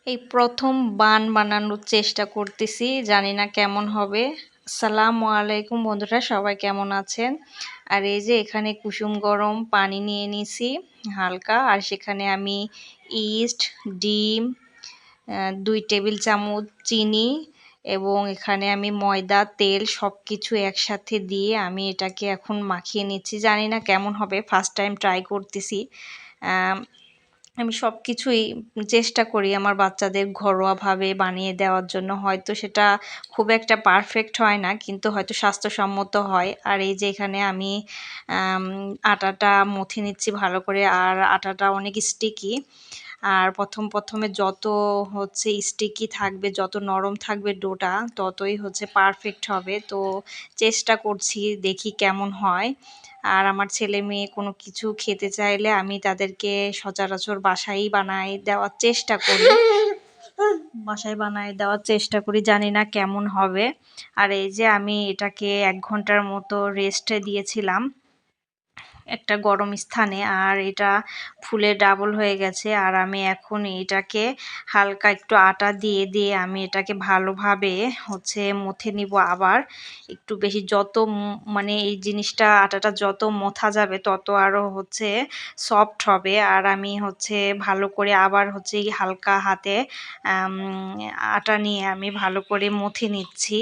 এই প্রথম বান বানানোর চেষ্টা করতেছি, জানি না কেমন হবে। আসসালামু আলাইকুম বন্ধুরা, সবাই কেমন আছেন? আর এই যে এখানে কুসুম গরম পানি নিয়ে নিছি হালকা, আর সেখানে আমি ইস্ট, ডিম, 2 টেবিল চামচ চিনি এবং এখানে আমি ময়দা, তেল সব কিছু একসাথে দিয়ে আমি এটাকে এখন মাখিয়ে নিচ্ছি। জানি না কেমন হবে, ফার্স্ট টাইম ট্রাই করতেছি। আমি সব কিছুই চেষ্টা করি আমার বাচ্চাদের ঘরোয়াভাবে বানিয়ে দেওয়ার জন্য। হয়তো সেটা খুব একটা পারফেক্ট হয় না, কিন্তু হয়তো স্বাস্থ্যসম্মত হয়। আর এই যে এখানে আমি আটাটা মথে নিচ্ছি ভালো করে, আর আটাটা অনেক স্টিকি। আর প্রথমে যত হচ্ছে স্টিকি থাকবে, যত নরম থাকবে ডোটা, ততই হচ্ছে পারফেক্ট হবে। তো চেষ্টা করছি, দেখি কেমন হয়। আর আমার ছেলে মেয়ে কোনো কিছু খেতে চাইলে আমি তাদেরকে সচরাচর বাসায় বানায় দেওয়ার চেষ্টা করি। জানি না কেমন হবে। আর এই যে আমি এটাকে 1 ঘন্টার মতো রেস্টে দিয়েছিলাম একটা গরম স্থানে, আর এটা ফুলে ডাবল হয়ে গেছে। আর আমি এখন এটাকে হালকা একটু আটা দিয়ে আমি এটাকে ভালোভাবে হচ্ছে মথে নিব। আবার একটু বেশি যত মানে এই জিনিসটা আটাটা যত মথা যাবে তত আরও হচ্ছে সফট হবে। আর আমি হচ্ছে ভালো করে আবার হচ্ছে হালকা হাতে আটা নিয়ে আমি ভালো করে মথে নিচ্ছি।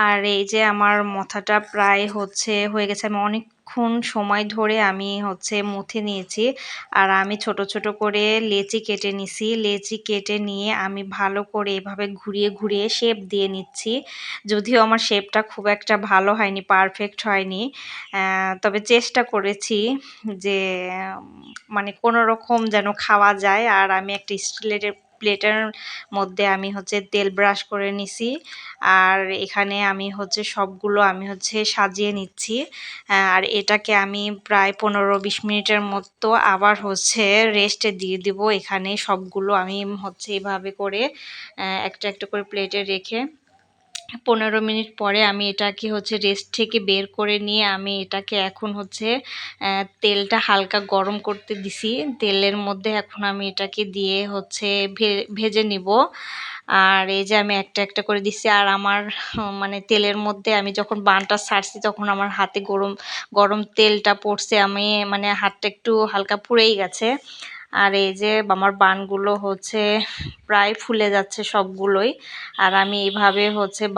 আর এই যে আমার মথাটা প্রায় হয়ে গেছে। আমি অনেকক্ষণ সময় ধরে আমি মথে নিয়েছি। আর আমি ছোট করে লেচি কেটে নিছি। লেচি কেটে নিয়ে আমি ভালো করে এভাবে ঘুরিয়ে শেপ দিয়ে নিচ্ছি। যদিও আমার শেপটা খুব একটা ভালো হয়নি, পারফেক্ট হয়নি। তবে চেষ্টা করেছি যে মানে কোনোরকম যেন খাওয়া যায়। আর আমি একটা স্টিলের প্লেটের মধ্যে আমি তেল ব্রাশ করে নিছি। আর এখানে আমি সবগুলো আমি সাজিয়ে নিচ্ছি। আর এটাকে আমি প্রায় 15-20 মিনিটের মতো আবার রেস্টে দিয়ে দিব। এখানে সবগুলো আমি এভাবে করে একটা করে প্লেটে রেখে 15 মিনিট পরে আমি এটাকে রেস্ট থেকে বের করে নিয়ে আমি এটাকে এখন তেলটা হালকা গরম করতে দিছি। তেলের মধ্যে এখন আমি এটাকে দিয়ে ভেজে নিব। আর এই যে আমি একটা করে দিচ্ছি। আর আমার মানে তেলের মধ্যে আমি যখন বানটা ছাড়ছি তখন আমার হাতে গরম তেলটা পড়ছে। আমি মানে হাতটা একটু হালকা পুড়েই গেছে। আর এই যে আমার বানগুলো প্রায় ফুলে যাচ্ছে সবগুলোই। আর আমি এইভাবে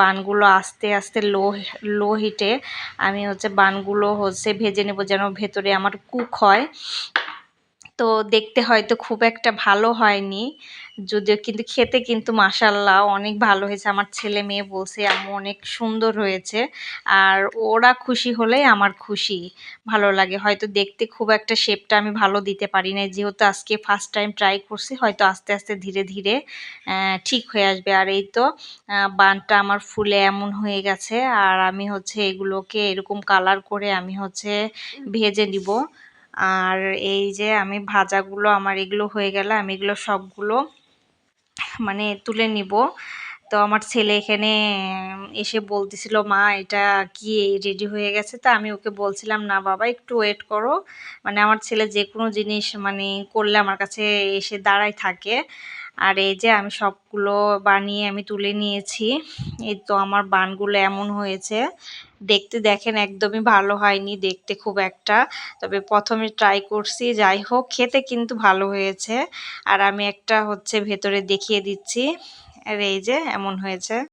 বানগুলো আস্তে লো হিটে আমি বানগুলো ভেজে নেব, যেন ভেতরে আমার কুক হয়। তো দেখতে হয়তো খুব একটা ভালো হয়নি, যদিও কিন্তু খেতে কিন্তু মাশাআল্লাহ অনেক ভালো হয়েছে। আমার ছেলে মেয়ে বলছে আম্মু অনেক সুন্দর হয়েছে। আর ওরা খুশি হলেই আমার খুশি, ভালো লাগে। হয়তো দেখতে খুব একটা শেপটা আমি ভালো দিতে পারি না, যেহেতু আজকে ফার্স্ট টাইম ট্রাই করছি। হয়তো আস্তে ধীরে ঠিক হয়ে আসবে। আর এই তো বানটা আমার ফুলে এমন হয়ে গেছে। আর আমি এগুলোকে এরকম কালার করে আমি ভেজে নিব। আর এই যে আমি ভাজাগুলো আমার এগুলো হয়ে গেলে আমি এগুলো সবগুলো মানে তুলে নিব। তো আমার ছেলে এখানে এসে বলতেছিল, মা এটা কি রেডি হয়ে গেছে? তা আমি ওকে বলছিলাম, না বাবা একটু ওয়েট করো। মানে আমার ছেলে যে কোনো জিনিস মানে করলে আমার কাছে এসে দাঁড়ায় থাকে। আর এই যে আমি সবগুলো বানিয়ে আমি তুলে নিয়েছি। এই তো আমার বানগুলো এমন হয়েছে। দেখতে দেখেন একদমই ভালো হয়নি দেখতে খুব একটা। তবে প্রথমে ট্রাই করছি, যাই হোক খেতে কিন্তু ভালো হয়েছে। আর আমি একটা ভেতরে দেখিয়ে দিচ্ছি। আর এই যে এমন হয়েছে।